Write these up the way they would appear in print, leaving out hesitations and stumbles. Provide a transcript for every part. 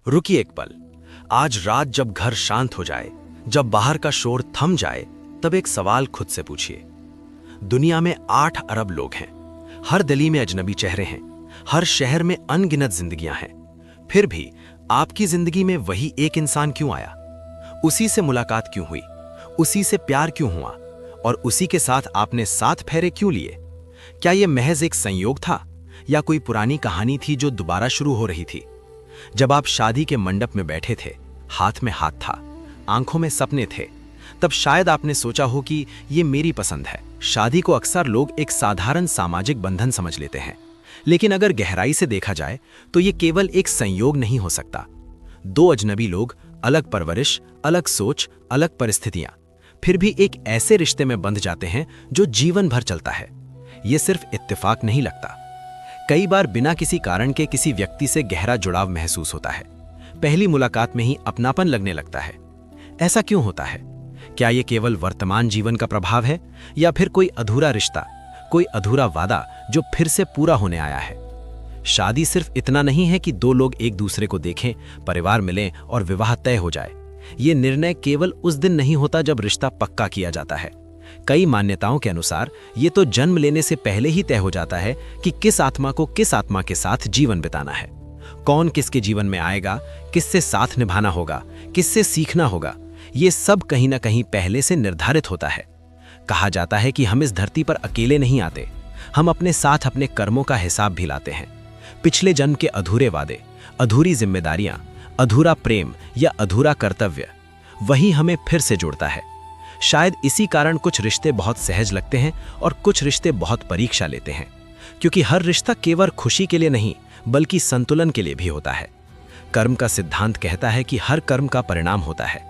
रुकिए एक पल। आज रात जब घर शांत हो जाए, जब बाहर का शोर थम जाए, तब एक सवाल खुद से पूछिए। दुनिया में 8 अरब लोग हैं, हर गली में अजनबी चेहरे हैं, हर शहर में अनगिनत जिंदगियां हैं। फिर भी आपकी जिंदगी में वही एक इंसान क्यों आया? उसी से मुलाकात क्यों हुई? उसी से प्यार क्यों हुआ? और उसी के साथ आपने 7 फेरे क्यों लिए? क्या यह महज एक संयोग था या कोई पुरानी कहानी थी जो दोबारा शुरू हो रही थी? जब आप शादी के मंडप में बैठे थे, हाथ में हाथ था, आंखों में सपने थे, तब शायद आपने सोचा हो कि ये मेरी पसंद है। शादी को अक्सर लोग एक साधारण सामाजिक बंधन समझ लेते हैं, लेकिन अगर गहराई से देखा जाए तो ये केवल एक संयोग नहीं हो सकता। 2 अजनबी लोग, अलग परवरिश, अलग सोच, अलग परिस्थितियां, फिर भी एक ऐसे रिश्ते में बंध जाते हैं जो जीवन भर चलता है। ये सिर्फ इत्तेफाक नहीं लगता। कई बार बिना किसी कारण के किसी व्यक्ति से गहरा जुड़ाव महसूस होता है। पहली मुलाकात में ही अपनापन लगने लगता है। ऐसा क्यों होता है? क्या ये केवल वर्तमान जीवन का प्रभाव है या फिर कोई अधूरा रिश्ता, कोई अधूरा वादा जो फिर से पूरा होने आया है? शादी सिर्फ इतना नहीं है कि 2 लोग एक दूसरे को देखें, परिवार मिलें और विवाह तय हो जाए। ये निर्णय केवल उस दिन नहीं होता जब रिश्ता पक्का किया जाता है। कई मान्यताओं के अनुसार ये तो जन्म लेने से पहले ही तय हो जाता है कि किस आत्मा को किस आत्मा के साथ जीवन बिताना है। कौन किसके जीवन में आएगा, किससे साथ निभाना होगा, किससे सीखना होगा, ये सब कहीं ना कहीं पहले से निर्धारित होता है। कहा जाता है कि हम इस धरती पर अकेले नहीं आते, हम अपने साथ अपने कर्मों का हिसाब भी लाते हैं। पिछले जन्म के अधूरे वादे, अधूरी जिम्मेदारियां, अधूरा प्रेम या अधूरा कर्तव्य, वही हमें फिर से जोड़ता है। शायद इसी कारण कुछ रिश्ते बहुत सहज लगते हैं और कुछ रिश्ते बहुत परीक्षा लेते हैं, क्योंकि हर रिश्ता केवल खुशी के लिए नहीं बल्कि संतुलन के लिए भी होता है। कर्म का सिद्धांत कहता है कि हर कर्म का परिणाम होता है।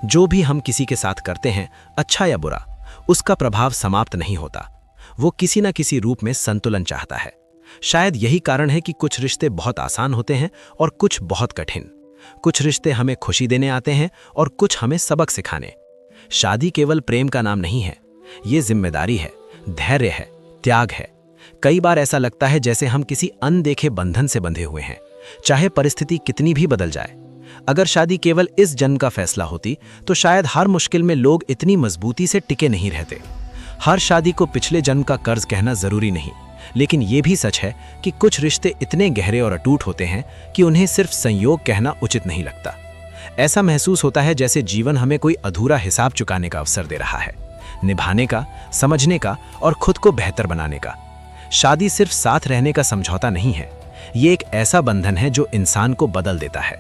जो भी हम किसी के साथ करते हैं, अच्छा या बुरा, उसका प्रभाव समाप्त नहीं होता। वो किसी न किसी रूप में संतुलन चाहता है। शायद यही कारण है कि कुछ रिश्ते बहुत आसान होते हैं और कुछ बहुत कठिन। कुछ रिश्ते हमें खुशी देने आते हैं और कुछ हमें सबक सिखाने। शादी केवल प्रेम का नाम नहीं है, ये जिम्मेदारी है, धैर्य है, त्याग है। कई बार ऐसा लगता है जैसे हम किसी अनदेखे बंधन से बंधे हुए हैं, चाहे परिस्थिति कितनी भी बदल जाए। अगर शादी केवल इस जन्म का फैसला होती तो शायद हर मुश्किल में लोग इतनी मजबूती से टिके नहीं रहते। हर शादी को पिछले जन्म का कर्ज कहना जरूरी नहीं, लेकिन ये भी सच है कि कुछ रिश्ते इतने गहरे और अटूट होते हैं कि उन्हें सिर्फ संयोग कहना उचित नहीं लगता। ऐसा महसूस होता है जैसे जीवन हमें कोई अधूरा हिसाब चुकाने का अवसर दे रहा है, निभाने का, समझने का और खुद को बेहतर बनाने का। शादी सिर्फ साथ रहने का समझौता नहीं है, ये एक ऐसा बंधन है जो इंसान को बदल देता है।